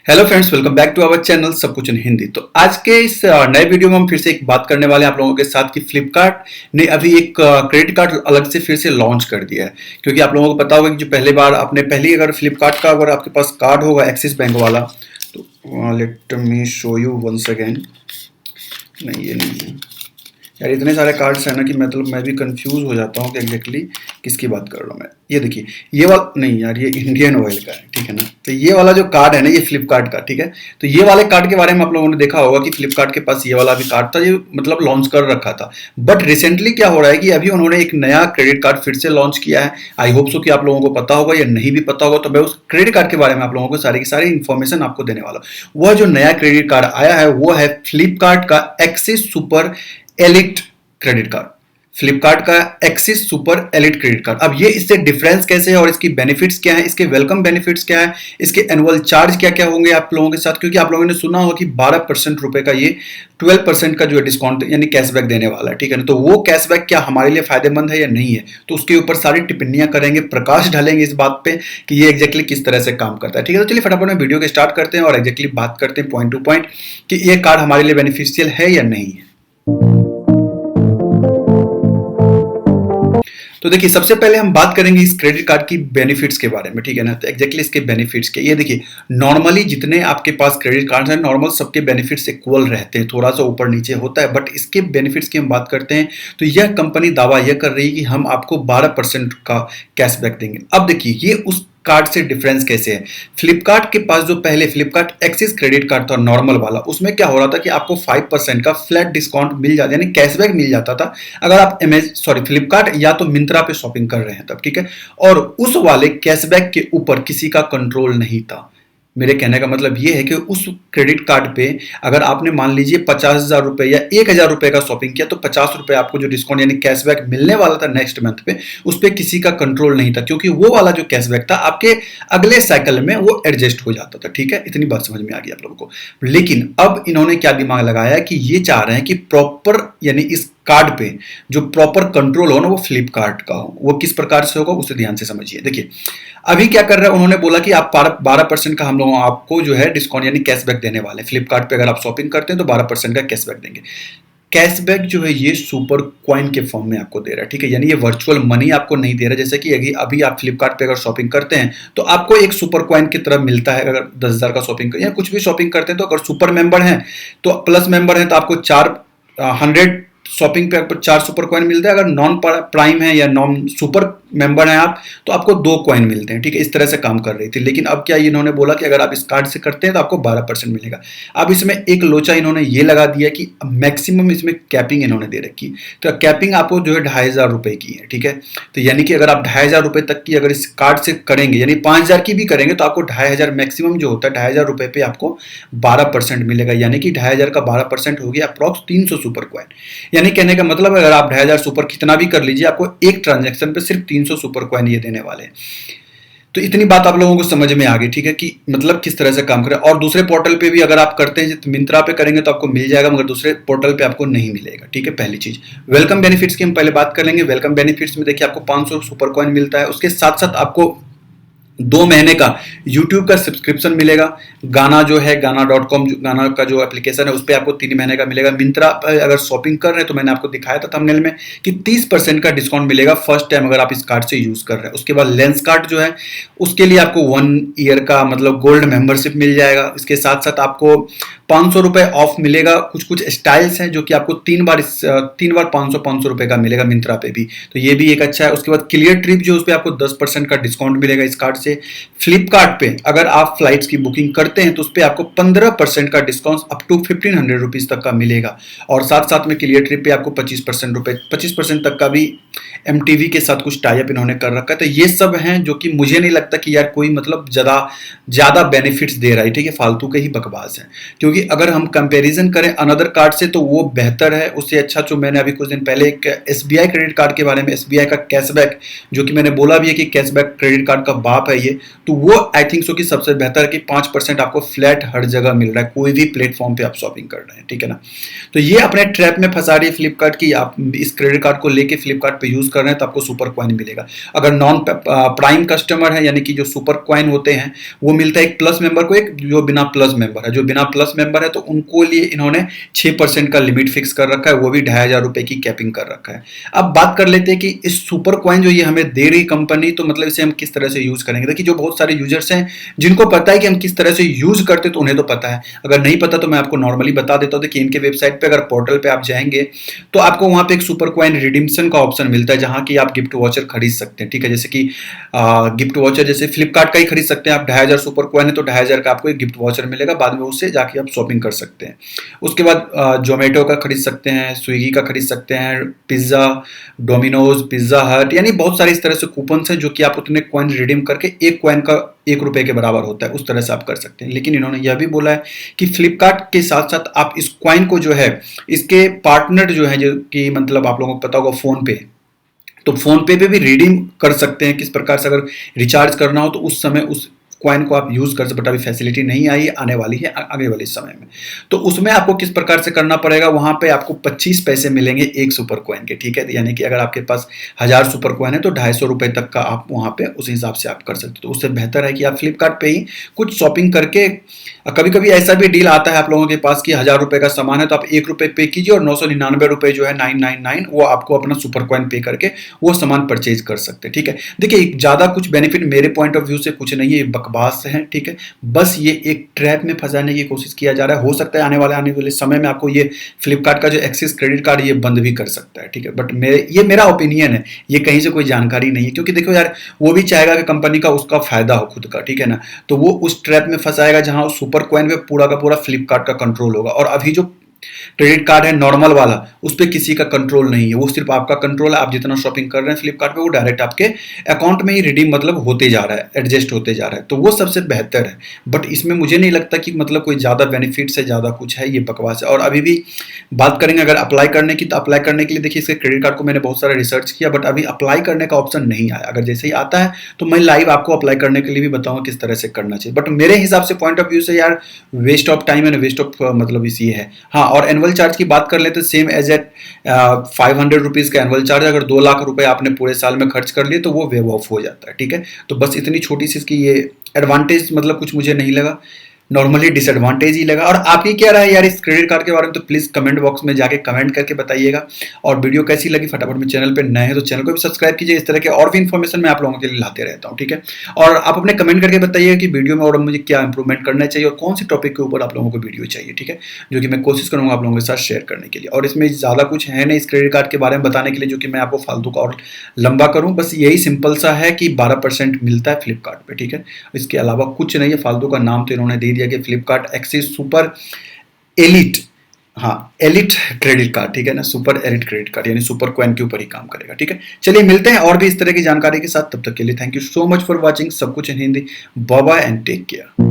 Hello friends, welcome back to our channel सब कुछ in Hindi. तो आज के इस नए वीडियो में हम फिर से एक बात करने वाले हैं आप लोगों के साथ कि फ्लिपकार्ट ने अभी एक क्रेडिट कार्ड अलग से फिर से लॉन्च कर दिया है। क्योंकि आप लोगों को पता होगा कि जो पहले बार आपने पहली अगर फ्लिपकार्ट का अगर आपके पास कार्ड होगा एक्सिस बैंक वाला, तो let me show you once again. नहीं, ये नहीं है यार, इतने सारे कार्ड्स हैं ना कि मतलब मैं भी कंफ्यूज हो जाता हूँ कि एग्जैक्टली किसकी बात कर रहा हूँ मैं। ये देखिए, ये वाला नहीं यार, ये इंडियन ऑयल का है, ठीक है ना। तो ये वाला जो कार्ड है ना, ये फ्लिपकार्ट का, ठीक है। तो ये वाले कार्ड के बारे में आप लोगों ने देखा होगा कि फ्लिपकार्ट के पास ये वाला भी कार्ड था, ये मतलब लॉन्च कर रखा था। बट रिसेंटली क्या हो रहा है कि अभी उन्होंने एक नया क्रेडिट कार्ड फिर से लॉन्च किया है। आई होप सो कि आप लोगों को पता होगा या नहीं भी पता होगा, तो मैं उस क्रेडिट कार्ड के बारे में आप लोगों को सारी की सारी इन्फॉर्मेशन आपको देने वाला हूँ। वह जो नया क्रेडिट कार्ड आया है वो है फ्लिपकार्ट का Axis super elite credit card. Flipkart का Axis super elite credit card. अब ये इससे डिफरेंस कैसे है और इसकी बेनिफिट्स क्या है, इसके वेलकम बेनिफिट्स क्या है, इसके एनुअल चार्ज क्या क्या होंगे आप लोगों के साथ। क्योंकि आप लोगों ने सुना होगा कि 12% रुपए का ये 12% का जो है डिस्काउंट यानी कैशबैक देने वाला है, ठीक है ना। तो वो कैशबैक क्या हमारे लिए फायदेमंद है या नहीं है, तो उसके ऊपर सारी टिप्पणियां करेंगे, प्रकाश डालेंगे इस बात पे कि ये एग्जैक्टली किस तरह से काम करता है, ठीक है। तो चलिए फटाफट में वीडियो के स्टार्ट करते हैं और एग्जैक्टली बात करते हैं पॉइंट टू पॉइंट कि ये कार्ड हमारे लिए बेनिफिशियल है या नहीं है। तो देखिए, सबसे पहले हम बात करेंगे इस क्रेडिट कार्ड की बेनिफिट्स के बारे में, ठीक है ना। तो एग्जैक्टली इसके बेनिफिट्स के ये देखिए, नॉर्मली जितने आपके पास क्रेडिट कार्ड हैं नॉर्मल सबके बेनिफिट्स इक्वल रहते हैं, थोड़ा सा ऊपर नीचे होता है। बट इसके बेनिफिट्स की हम बात करते हैं तो यह कंपनी दावा यह कर रही है कि हम आपको 12% का कैशबैक देंगे। अब देखिए, ये उस कार्ड से डिफरेंस कैसे है। फ्लिपकार्ट के पास जो पहले फ्लिपकार्ट एक्सिस क्रेडिट कार्ड था नॉर्मल वाला, उसमें क्या हो रहा था कि आपको 5% का फ्लैट डिस्काउंट मिल जाता, यानी कैशबैक मिल जाता था अगर आप फ्लिपकार्ट या तो मिंत्रा पे शॉपिंग कर रहे हैं तब, ठीक है। और उस वाले कैशबैक के ऊपर किसी का कंट्रोल नहीं था। मेरे कहने का मतलब ये है कि उस क्रेडिट कार्ड पे अगर आपने मान लीजिए 50,000 रुपए या 1,000 रुपए का शॉपिंग किया तो 50 रुपए आपको जो डिस्काउंट यानी कैशबैक मिलने वाला था नेक्स्ट मंथ पे, उस पर किसी का कंट्रोल नहीं था। क्योंकि वो वाला जो कैशबैक था आपके अगले साइकिल में वो एडजस्ट हो जाता था, ठीक है। इतनी बात समझ में आ गई आप लोगों को। लेकिन अब इन्होंने क्या दिमाग लगाया कि ये चाह रहे हैं कि प्रॉपर यानी इस कार्ड पे जो प्रॉपर कंट्रोल हो ना वो फ्लिपकार्ट का हो। वो किस प्रकार से होगा उसे ध्यान से समझिए। देखिए, अभी क्या कर रहे हैं, उन्होंने बोला कि आप 12% का हम लोग आपको जो है डिस्काउंट यानी कैशबैक देने वाले हैं। फ्लिपकार्ट पे अगर आप शॉपिंग करते हैं तो 12% का कैशबैक देंगे। कैशबैक जो है ये सुपर कॉइन के फॉर्म में आपको दे रहा है, ठीक है। यानी ये वर्चुअल मनी आपको नहीं दे रहा है। जैसे कि अभी आप फ्लिपकार्ट पे अगर शॉपिंग करते हैं तो आपको एक सुपर कॉइन की तरह मिलता है। अगर 10,000 का शॉपिंग या कुछ भी शॉपिंग करते हैं तो अगर सुपर मेंबर हैं तो प्लस मेंबर हैं तो आपको 100 शॉपिंग पे आपको 4 सुपर कॉइन मिलते हैं। अगर नॉन प्राइम है या नॉन सुपर मेंबर हैं आप तो आपको 2 कॉइन मिलते हैं, ठीक है। इस तरह से काम कर रही थी। लेकिन अब क्या इन्होंने बोला कि अगर आप इस कार्ड से करते हैं तो आपको 12% मिलेगा। अब इसमें एक लोचा इन्होंने ये लगा दिया कि मैक्सिमम इसमें कैपिंग इन्होंने दे रखी। तो कैपिंग आपको जो है 2,500 रुपए की है, ठीक है। तो यानी कि अगर आप 2,500 रुपए तक की अगर इस कार्ड से करेंगे यानी 5,000 की भी करेंगे तो आपको 2,500 मैक्सिमम जो होता है 2,500 रुपए पे आपको 12% मिलेगा। यानी कि 2,500 का 12% हो गया अप्रॉक्स 300 सुपर कॉइन। यानी कहने का मतलब अगर आप 2,500 सुपर कितना भी कर लीजिए आपको एक ट्रांजैक्शन पे सिर्फ 300 सुपर कॉइन ये देने वाले हैं। तो इतनी बात आप लोगों को समझ में आ गई, ठीक है, कि मतलब किस तरह से काम करे। और दूसरे पोर्टल पे भी अगर आप करते हैं तो मिंत्रा पे करेंगे तो आपको मिल जाएगा, मगर दूसरे पोर्टल पे आपको नहीं मिलेगा, ठीक है। पहली चीज वेलकम बेनिफिट्स की हम पहले बात कर लेंगे। वेलकम बेनिफिट्स में देखिए आपको 500 सुपर कॉइन मिलता है। उसके साथ साथ आपको 2 महीने का YouTube का सब्सक्रिप्शन मिलेगा। गाना जो है गाना.com गाना का जो एप्लीकेशन है उस पर आपको 3 महीने का मिलेगा। मिंत्रा अगर शॉपिंग कर रहे हैं तो मैंने आपको दिखाया था थंबनेल में कि 30% का डिस्काउंट मिलेगा फर्स्ट टाइम अगर आप इस कार्ड से यूज कर रहे हैं। उसके बाद लेंस कार्ड जो है उसके लिए आपको 1 ईयर का मतलब गोल्ड मेंबरशिप मिल जाएगा। इसके साथ साथ आपको 500 रुपए ऑफ मिलेगा। कुछ कुछ स्टाइल्स हैं जो कि आपको 3 बार 500 रुपए का मिलेगा मिंत्रा पे भी, तो ये भी एक अच्छा है। उसके बाद क्लियर ट्रिप जो उस पर आपको 10% का डिस्काउंट मिलेगा इस कार्ड से। फ्लिपकार्ट पे अगर आप फ्लाइट्स की बुकिंग करते हैं तो उस पर आपको 15% का डिस्काउंट अप टू 1,500 रुपीज तक का मिलेगा। और साथ साथ में क्लियर ट्रिप पे आपको 25% तक का भी MTV के साथ कुछ टाइप इन्होंने कर रखा है। तो ये सब हैं जो कि मुझे नहीं लगता कि यार कोई मतलब ज्यादा बेनिफिट्स दे रहा है, ठीक है, फालतू के ही बकवास है। क्योंकि अगर हम कंपैरिजन करें अनदर कार्ड से तो वो बेहतर है। उससे अच्छा जो मैंने अभी कुछ दिन पहले एक SBI क्रेडिट कार्ड के बारे में, SBI का कैशबैक, जो कि मैंने बोला भी है कि कैशबैक क्रेडिट कार्ड का बाप है ये, तो वो आई थिंक सो कि सबसे बेहतर है कि 5% आपको फ्लैट हर जगह मिल रहा है, कोई भी प्लेटफॉर्म पे आप शॉपिंग कर रहे हैं, ठीक है ना। तो ये अपने ट्रैप में फंसा रही है फ्लिपकार्ट की, आप इस क्रेडिट कार्ड को लेके फ्लिपकार्ट पे यूज कर रहे हैं तो आपको सुपर कॉइन मिलेगा। अगर नॉन प्राइम कस्टमर है, यानी कि जो सुपर कॉइन होते हैं, वो मिलता है एक प्लस मेंबर को, एक जो बिना प्लस मेंबर है। जो बिना प्लस मेंबर है तो उनको लिए इन्होंने 6% का लिमिट फिक्स कर रखा है, वो भी 2500 रुपए की कैपिंग कर रखा है। अब बात कर लेते हैं कि इस सुपर कॉइन जो ये हमें दे रही कंपनी, तो मतलब इसे हम किस तरह से यूज करेंगे। देखिए जो बहुत सारे यूजर्स हैं जिनको पता है कि हम किस तरह से यूज करते, तो उन्हें तो पता है। अगर नहीं पता तो मैं आपको नॉर्मली बता देता हूं। देखिए इनके वेबसाइट पे, अगर पोर्टल पे आप जाएंगे तो आपको वहां पे एक सुपर कॉइन रिडीम्पशन का ऑप्शन मिलता है, जहां की आप गिफ्ट वॉचर खरीद सकते हैं, ठीक है। जैसे कि गिफ्ट वॉचर जैसे फ्लिपकार्ट का ही खरीद सकते हैं आप, 2500 सुपर कॉइन है तो 2500 का आपको एक गिफ्ट वॉचर मिलेगा, बाद में उससे जाके आप शॉपिंग कर सकते हैं। उसके बाद जोमेटो का खरीद सकते हैं, स्विगी का खरीद सकते हैं, पिज्जा, डोमिनोज, पिज्जा हट, यानी बहुत सारे इस तरह से कूपन है जो कि आप उतने कॉइन रिडीम करके एक कॉइन का 1 रुपए के बराबर होता है, उस तरह से आप कर सकते हैं। लेकिन इन्होंने यह भी बोला है कि फ्लिपकार्ट के साथ साथ आप इस कॉइन को जो है, इसके पार्टनर जो है, जो कि मतलब आप लोगों को पता होगा फोन पे, तो फोन पे भी रिडीम कर सकते हैं। किस प्रकार से, अगर रिचार्ज करना हो तो उस समय उस कॉइन को आप यूज कर सकते, बट अभी फैसिलिटी नहीं आई, आने वाली है आगे वाले समय में। तो उसमें आपको किस प्रकार से करना पड़ेगा, वहां पे आपको 25 पैसे मिलेंगे एक सुपर कॉइन के, ठीक है। यानी कि अगर आपके पास 1000 सुपर कॉइन है तो 250 रुपए तक का आप वहां पे उस हिसाब से आप कर सकते हो। तो उससे बेहतर है कि आप फ्लिपकार्ट पे ही कुछ शॉपिंग करके, कभी कभी ऐसा भी डील आता है आप लोगों के पास कि 1000 रुपए का सामान है तो आप 1 रुपए पे कीजिए और 999 रुपए जो है 999 वो आपको अपना सुपर कॉइन पे करके वो सामान परचेज कर सकते हैं, ठीक है। देखिए ज्यादा कुछ बेनिफिट मेरे पॉइंट ऑफ व्यू से कुछ नहीं है, बकवास है, ठीक है। बस ये एक ट्रैप में फंसाने की कोशिश किया जा रहा है। हो सकता है आने वाले समय में आपको ये फ्लिपकार्ट का जो एक्सिस क्रेडिट कार्ड ये बंद भी कर सकता है, ठीक है। बट ये मेरा ओपिनियन है, ये कहीं से कोई जानकारी नहीं है, क्योंकि देखो यार वो भी चाहेगा कि कंपनी का उसका फायदा हो खुद का, ठीक है ना। तो वो उस ट्रैप में फंसाएगा जहां सुपर कॉइन पे पूरा का पूरा फ्लिपकार्ट का कंट्रोल होगा। और अभी जो क्रेडिट कार्ड है नॉर्मल वाला, उस पर किसी का कंट्रोल नहीं है, वो सिर्फ आपका कंट्रोल है। आप जितना शॉपिंग कर रहे हैं फ्लिपकार्ट पे वो डायरेक्ट आपके अकाउंट में ही रिडीम मतलब होते जा रहा है, एडजस्ट होते जा रहा है, तो वो सबसे बेहतर है। बट इसमें मुझे नहीं लगता कि मतलब कोई ज्यादा बेनिफिट से ज्यादा कुछ है, ये बकवास है। और अभी भी बात करेंगे अगर अप्लाई करने की, तो अप्लाई करने के लिए देखिए इसके क्रेडिट कार्ड को मैंने बहुत सारा रिसर्च किया, बट अभी अप्लाई करने का ऑप्शन नहीं आया। अगर जैसे ही आता है तो मैं लाइव आपको अप्लाई करने के लिए भी बताऊंगा किस तरह से करना चाहिए। बट मेरे हिसाब से पॉइंट ऑफ व्यू से यार waste of time and waste of मतलब इसी है। हाँ, और एनुअल चार्ज की बात कर लेते हैं, सेम एज एट 500 रुपीज का एनुअल चार्ज। अगर 2 लाख रुपए आपने पूरे साल में खर्च कर लिए तो वो वेव ऑफ हो जाता है, ठीक है। तो बस इतनी छोटी सी इसकी ये एडवांटेज मतलब कुछ मुझे नहीं लगा, नॉर्मली डिसएडवांटेज ही लगा। और आपकी क्या राय है यार इस क्रेडिट कार्ड के बारे में, तो प्लीज कमेंट बॉक्स में जाके कमेंट करके बताइएगा। और वीडियो कैसी लगी फटाफट में, चैनल पे नए हैं तो चैनल को भी सब्सक्राइब कीजिए, इस तरह के और भी इन्फॉर्मेशन मैं आप लोगों के लिए लाते रहता हूँ, ठीक है। और आप अपने कमेंट करके बताइए कि वीडियो में और मुझे क्या इंप्रूवमेंट करना चाहिए और कौन सी टॉपिक के ऊपर आप लोगों को वीडियो चाहिए, ठीक है, जो कि मैं कोशिश करूंगा आप लोगों के साथ शेयर करने के लिए। और इसमें ज्यादा कुछ है नहीं इस क्रेडिट कार्ड के बारे में बताने के लिए जो कि मैं आपको फालतू का और लंबा करूं। बस यही सिंपल सा है कि 12% मिलता है फ्लिपकार्ट पे, ठीक है। इसके अलावा कुछ नहीं है, फालतू का नाम तो इन्होंने दे दिया कि फ्लिपकार्ट एक्सिस सुपर एलिट, हाँ एलिट क्रेडिट कार्ड, ठीक है ना, सुपर एलिट क्रेडिट कार्ड, यानी सुपर कॉइन के ऊपर ही काम करेगा, ठीक है। चलिए मिलते हैं और भी इस तरह की जानकारी के साथ, तब तक के लिए thank you so much for watching. सब कुछ in Hindi. Bye bye and take care.